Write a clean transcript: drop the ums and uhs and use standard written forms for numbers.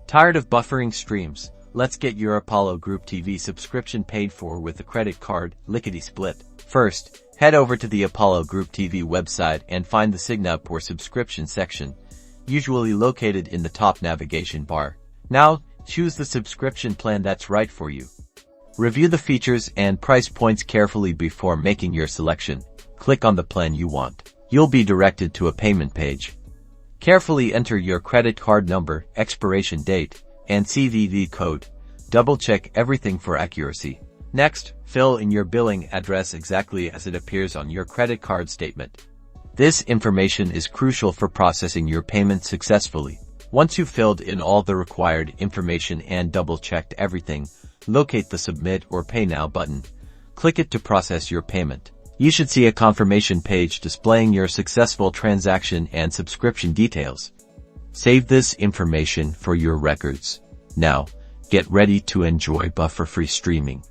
Tired of buffering streams? Let's get your Apollo Group TV subscription paid for with a credit card, lickety-split. First, head over to the Apollo Group TV website and find the Sign Up or subscription section, usually located in the top navigation bar. Now, choose the subscription plan that's right for you. Review the features and price points carefully before making your selection. Click on the plan you want. You'll be directed to a payment page. Carefully enter your credit card number, expiration date, and CVV code. Double-check everything for accuracy. Next, fill in your billing address exactly as it appears on your credit card statement. This information is crucial for processing your payment successfully. Once you've filled in all the required information and double-checked everything, locate the Submit or Pay Now button. Click it to process your payment. You should see a confirmation page displaying your successful transaction and subscription details. Save this information for your records. Now, get ready to enjoy buffer-free streaming.